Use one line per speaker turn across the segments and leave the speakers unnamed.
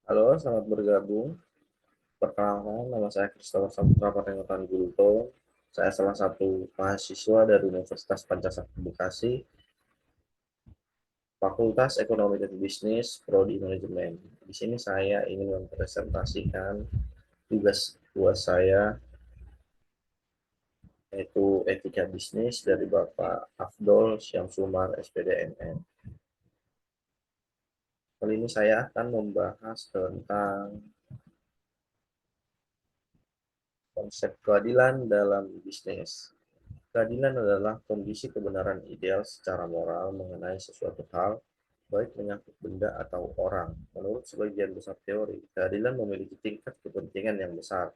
Halo, selamat bergabung. Perkenalkan, nama saya Christopher Saputra Patengkutan Gulto. Saya salah satu mahasiswa dari Universitas Pancasila Bekasi, Fakultas Ekonomi dan Bisnis, Prodi Manajemen. Di sini saya ingin mempresentasikan tugas buat saya, yaitu etika bisnis dari Bapak Afdol Syamsumar, SPD MN. Kali ini saya akan membahas tentang konsep keadilan dalam bisnis. Keadilan adalah kondisi kebenaran ideal secara moral mengenai sesuatu hal, baik menyangkut benda atau orang. Menurut sebagian besar teori, keadilan memiliki tingkat kepentingan yang besar.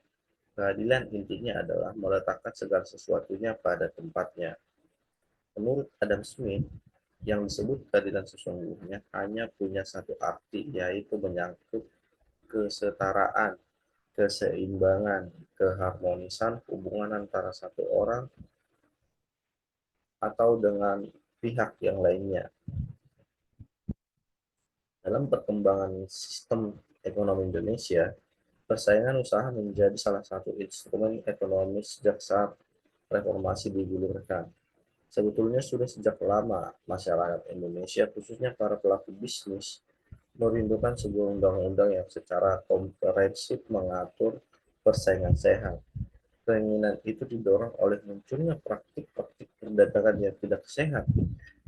Keadilan intinya adalah meletakkan segala sesuatunya pada tempatnya. Menurut Adam Smith, yang disebut keadilan sesungguhnya hanya punya satu arti, yaitu menyangkut kesetaraan, keseimbangan, keharmonisan hubungan antara satu orang atau dengan pihak yang lainnya. Dalam perkembangan sistem ekonomi Indonesia, persaingan usaha menjadi salah satu instrumen ekonomi sejak saat reformasi digulirkan. Sebetulnya sudah sejak lama masyarakat Indonesia, khususnya para pelaku bisnis, merindukan sebuah undang-undang yang secara komprehensif mengatur persaingan sehat. Keinginan itu didorong oleh munculnya praktik-praktik perdagangan yang tidak sehat,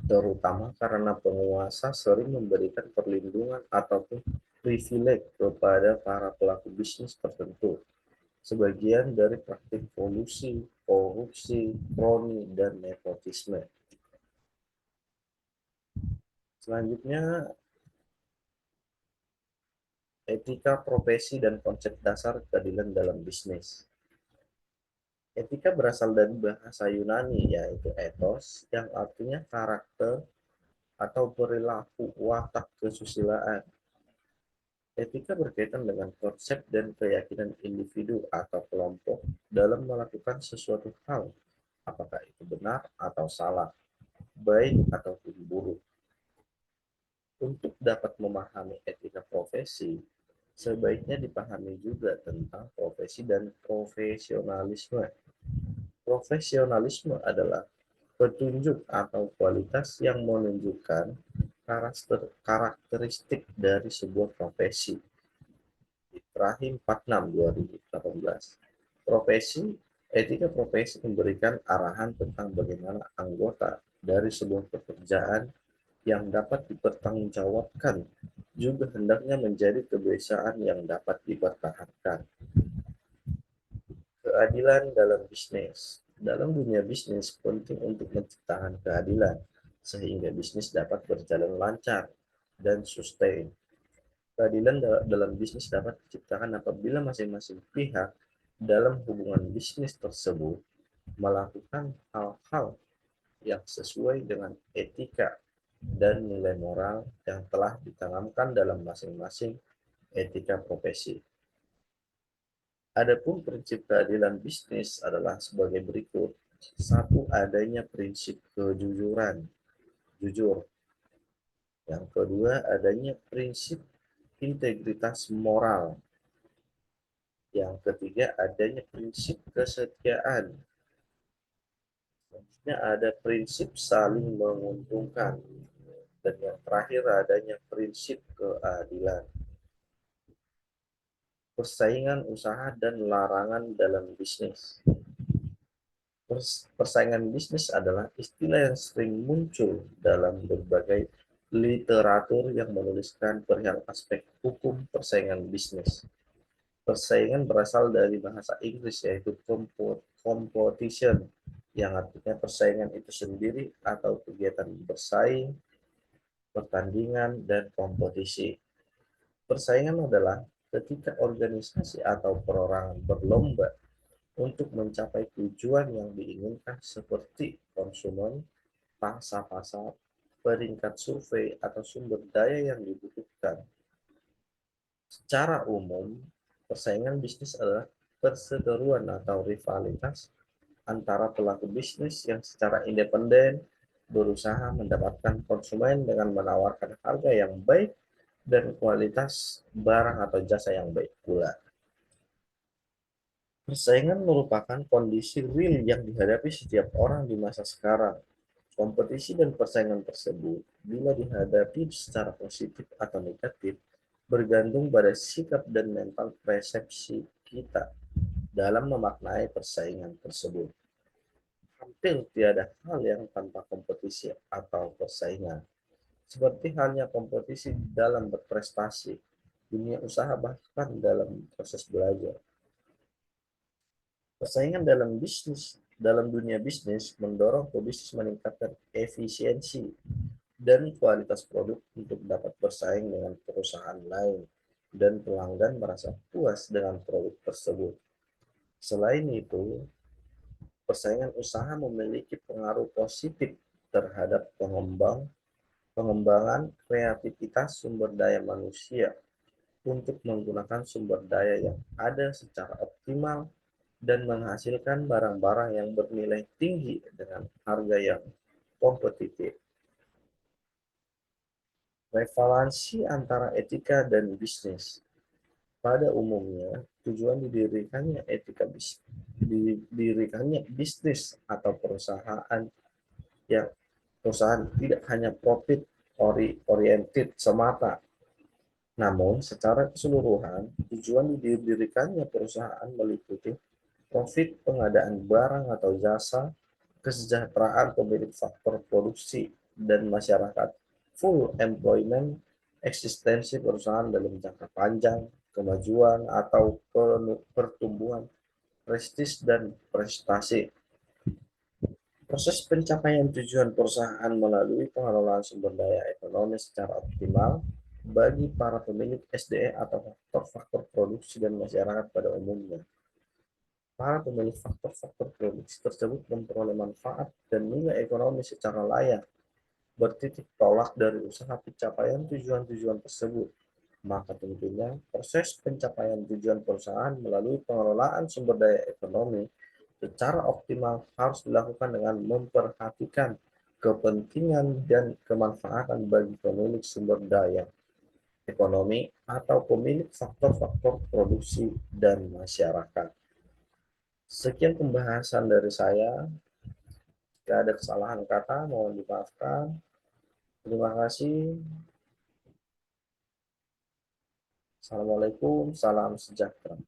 terutama karena penguasa sering memberikan perlindungan ataupun privilege kepada para pelaku bisnis tertentu. Sebagian dari praktik kolusi, korupsi, kroni, dan nepotisme. Selanjutnya, etika profesi dan konsep dasar keadilan dalam bisnis. Etika berasal dari bahasa Yunani, yaitu ethos, yang artinya karakter atau perilaku watak kesusilaan. Etika berkaitan dengan konsep dan keyakinan individu atau kelompok dalam melakukan sesuatu hal, apakah itu benar atau salah, baik ataupun buruk. Untuk dapat memahami etika profesi, sebaiknya dipahami juga tentang profesi dan profesionalisme. Profesionalisme adalah petunjuk atau kualitas yang menunjukkan karakteristik dari sebuah profesi. Ibrahim 46 2018. Profesi, etika profesi memberikan arahan tentang bagaimana anggota dari sebuah pekerjaan yang dapat dipertanggungjawabkan juga hendaknya menjadi kebiasaan yang dapat dipertahankan. Keadilan dalam bisnis. Dalam dunia bisnis penting untuk menciptakan keadilan sehingga bisnis dapat berjalan lancar dan sustain. Keadilan dalam bisnis dapat diciptakan apabila masing-masing pihak dalam hubungan bisnis tersebut melakukan hal-hal yang sesuai dengan etika dan nilai moral yang telah ditanamkan dalam masing-masing etika profesi. Adapun prinsip keadilan bisnis adalah sebagai berikut. Satu, adanya prinsip kejujuran, jujur. Yang kedua, adanya prinsip integritas moral. Yang ketiga, adanya prinsip kesetiaan. Selanjutnya ada prinsip saling menguntungkan. Dan yang terakhir adanya prinsip keadilan. Persaingan usaha dan larangan dalam bisnis. Persaingan bisnis adalah istilah yang sering muncul dalam berbagai literatur yang menuliskan perihal aspek hukum persaingan bisnis. Persaingan berasal dari bahasa Inggris yaitu competition, yang artinya persaingan itu sendiri atau kegiatan bersaing, pertandingan, dan kompetisi. Persaingan adalah ketika organisasi atau perorangan berlomba untuk mencapai tujuan yang diinginkan seperti konsumen, pangsa pasar, peringkat survei, atau sumber daya yang dibutuhkan. Secara umum, persaingan bisnis adalah perseteruan atau rivalitas antara pelaku bisnis yang secara independen berusaha mendapatkan konsumen dengan menawarkan harga yang baik dan kualitas barang atau jasa yang baik pula. Persaingan merupakan kondisi real yang dihadapi setiap orang di masa sekarang. Kompetisi dan persaingan tersebut, bila dihadapi secara positif atau negatif, bergantung pada sikap dan mental persepsi kita dalam memaknai persaingan tersebut. Hampir tiada hal yang tanpa kompetisi atau persaingan. Seperti halnya kompetisi dalam berprestasi, dunia usaha bahkan dalam proses belajar. Persaingan dalam dunia bisnis mendorong pebisnis meningkatkan efisiensi dan kualitas produk untuk dapat bersaing dengan perusahaan lain dan pelanggan merasa puas dengan produk tersebut. Selain itu, persaingan usaha memiliki pengaruh positif terhadap pengembangan kreativitas sumber daya manusia untuk menggunakan sumber daya yang ada secara optimal dan menghasilkan barang-barang yang bernilai tinggi dengan harga yang kompetitif. Revalensi antara etika dan bisnis. Pada umumnya, tujuan didirikannya bisnis atau perusahaan yang perusahaan tidak hanya profit oriented semata, namun secara keseluruhan tujuan didirikannya perusahaan meliputi profit pengadaan barang atau jasa, kesejahteraan pemilik faktor produksi dan masyarakat, full employment, eksistensi perusahaan dalam jangka panjang, kemajuan atau pertumbuhan, prestis dan prestasi. Proses pencapaian tujuan perusahaan melalui pengelolaan sumber daya ekonomi secara optimal bagi para pemilik SDE atau faktor-faktor produksi dan masyarakat pada umumnya. Para pemilik faktor-faktor produksi tersebut memperoleh manfaat dan nilai ekonomi secara layak, bertitik tolak dari usaha pencapaian tujuan-tujuan tersebut. Maka tentunya proses pencapaian tujuan perusahaan melalui pengelolaan sumber daya ekonomi secara optimal harus dilakukan dengan memperhatikan kepentingan dan kemanfaatan bagi pemilik sumber daya ekonomi atau pemilik faktor-faktor produksi dan masyarakat. Sekian pembahasan dari saya. Jika ada kesalahan kata, mohon dimaafkan. Terima kasih. Assalamualaikum, salam sejahtera.